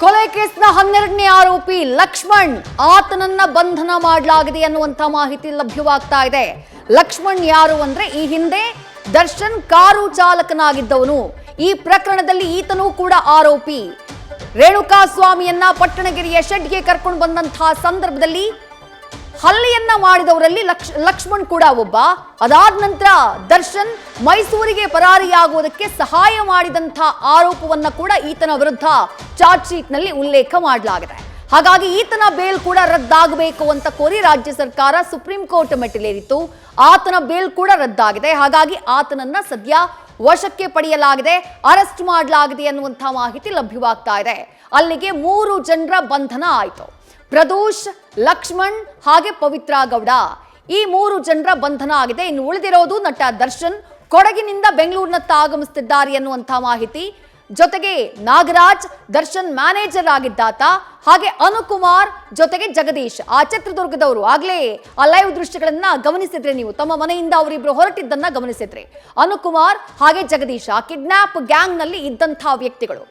ಕೊಲೆ ಕೇಸ್ನ 12ನೇ ಆರೋಪಿ ಲಕ್ಷ್ಮಣ್ ಆತನನ್ನ ಬಂಧನ ಮಾಡಲಾಗಿದೆ ಅನ್ನುವಂತ ಮಾಹಿತಿ ಲಭ್ಯವಾಗ್ತಾ ಇದೆ. ಲಕ್ಷ್ಮಣ್ ಯಾರು ಅಂದ್ರೆ ಈ ಹಿಂದೆ ದರ್ಶನ್ ಕಾರು ಚಾಲಕನಾಗಿದ್ದವನು. ಈ ಪ್ರಕರಣದಲ್ಲಿ ಈತನೂ ಕೂಡ ಆರೋಪಿ. ರೇಣುಕಾ ಸ್ವಾಮಿಯನ್ನ ಪಟ್ಟಣಗಿರಿಯ ಶೆಡ್ಗೆ ಕರ್ಕೊಂಡು ಬಂದಂತಹ ಸಂದರ್ಭದಲ್ಲಿ ಹಲ್ಲೆಯನ್ನ ಮಾಡಿದವರಲ್ಲಿ ಲಕ್ಷ್ಮಣ್ ಕೂಡ ಒಬ್ಬ. ಅದಾದ ನಂತರ ದರ್ಶನ್ ಮೈಸೂರಿಗೆ ಪರಾರಿಯಾಗುವುದಕ್ಕೆ ಸಹಾಯ ಮಾಡಿದಂತಹ ಆರೋಪವನ್ನ ಕೂಡ ಈತನ ವಿರುದ್ಧ ಚಾರ್ಜ್ ಶೀಟ್ ನಲ್ಲಿ ಉಲ್ಲೇಖ ಮಾಡಲಾಗಿದೆ. ಹಾಗಾಗಿ ಈತನ ಬೇಲ್ ಕೂಡ ರದ್ದಾಗಬೇಕು ಅಂತ ಕೋರಿ ರಾಜ್ಯ ಸರ್ಕಾರ ಸುಪ್ರೀಂ ಕೋರ್ಟ್ ಮೆಟ್ಟಿಲೇರಿತ್ತು. ಆತನ ಬೇಲ್ ಕೂಡ ರದ್ದಾಗಿದೆ. ಹಾಗಾಗಿ ಆತನನ್ನ ಸದ್ಯ ವಶಕ್ಕೆ ಪಡೆಯಲಾಗಿದೆ, ಅರೆಸ್ಟ್ ಮಾಡಲಾಗಿದೆ ಅನ್ನುವಂತಹ ಮಾಹಿತಿ ಲಭ್ಯವಾಗ್ತಾ ಇದೆ. ಅಲ್ಲಿಗೆ 3 ಜನರ ಬಂಧನ ಆಯಿತು. ಪ್ರದೋಷ್, ಲಕ್ಷ್ಮಣ್ ಹಾಗೆ ಪವಿತ್ರ ಗೌಡ, ಈ 3 ಜನರ ಬಂಧನ ಆಗಿದೆ. ಇನ್ನು ಉಳಿದಿರೋದು ನಟ ದರ್ಶನ್ ಕೊಡಗಿನಿಂದ ಬೆಂಗಳೂರಿನತ್ತ ಆಗಮಿಸುತ್ತಿದ್ದಾರೆ ಅನ್ನುವಂಥ ಮಾಹಿತಿ. ಜೊತೆಗೆ ನಾಗರಾಜ್ ದರ್ಶನ್ ಮ್ಯಾನೇಜರ್ ಆಗಿದ್ದಾತ, ಹಾಗೆ ಅನುಕುಮಾರ್ ಜೊತೆಗೆ ಜಗದೀಶ್ ಆ ಚಿತ್ರದುರ್ಗದವರು. ಆಗ್ಲೇ ಆ ಲೈವ್ ದೃಶ್ಯಗಳನ್ನ ಗಮನಿಸಿದ್ರೆ ನೀವು, ತಮ್ಮ ಮನೆಯಿಂದ ಅವರಿಬ್ರು ಹೊರಟಿದ್ದನ್ನ ಗಮನಿಸಿದ್ರಿ. ಅನುಕುಮಾರ್ ಹಾಗೆ ಜಗದೀಶ್ ಆ ಕಿಡ್ನಾಪ್ ಗ್ಯಾಂಗ್ ನಲ್ಲಿ ಇದ್ದಂತಹ ವ್ಯಕ್ತಿಗಳು.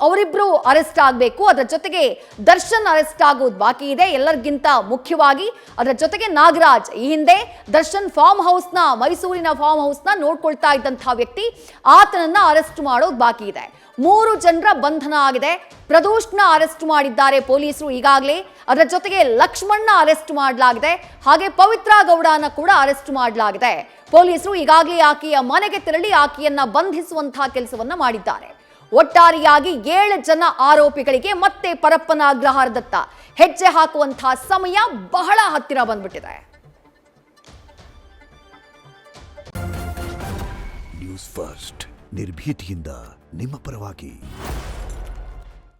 ಅವರಿಬ್ರು ಅರೆಸ್ಟ್ ಆಗಬೇಕು. ಅದರ ಜೊತೆಗೆ ದರ್ಶನ್ ಅರೆಸ್ಟ್ ಆಗೋದು ಬಾಕಿ ಇದೆ. ಎಲ್ಲರಿಗಿಂತ ಮುಖ್ಯವಾಗಿ ಅದರ ಜೊತೆಗೆ ನಾಗರಾಜ್, ಈ ಹಿಂದೆ ದರ್ಶನ್ ಮೈಸೂರಿನ ಫಾರ್ಮ್ ಹೌಸ್ ನ ನೋಡ್ಕೊಳ್ತಾ ಇದ್ದಂತಹ ವ್ಯಕ್ತಿ, ಆತನನ್ನ ಅರೆಸ್ಟ್ ಮಾಡೋದು ಬಾಕಿ ಇದೆ. 3 ಜನರ ಬಂಧನ ಆಗಿದೆ. ಪ್ರದೋಷ್ನ ಅರೆಸ್ಟ್ ಮಾಡಿದ್ದಾರೆ ಪೊಲೀಸರು ಈಗಾಗಲೇ. ಅದರ ಜೊತೆಗೆ ಲಕ್ಷ್ಮಣ್ನ ಅರೆಸ್ಟ್ ಮಾಡಲಾಗಿದೆ. ಹಾಗೆ ಪವಿತ್ರ ಗೌಡನ ಕೂಡ ಅರೆಸ್ಟ್ ಮಾಡಲಾಗಿದೆ. ಪೊಲೀಸರು ಈಗಾಗಲೇ ಆಕೆಯ ಮನೆಗೆ ತೆರಳಿ ಆಕೆಯನ್ನ ಬಂಧಿಸುವಂತಹ ಕೆಲಸವನ್ನ ಮಾಡಿದ್ದಾರೆ. ಒಟ್ಟಾರೆಯಾಗಿ 7 ಜನ ಆರೋಪಿಗಳಿಗೆ ಮತ್ತೆ ಪರಪ್ಪನ ಅಗ್ರಹಾರದತ್ತ ಹೆಜ್ಜೆ ಹಾಕುವಂತಹ ಸಮಯ ಬಹಳ ಹತ್ತಿರ ಬಂದ್ಬಿಟ್ಟಿದೆ. ನ್ಯೂಸ್ ಫಸ್ಟ್ ನಿರ್ಭೀತಿಯಿಂದ ನಿಮ್ಮ ಪರವಾಗಿ.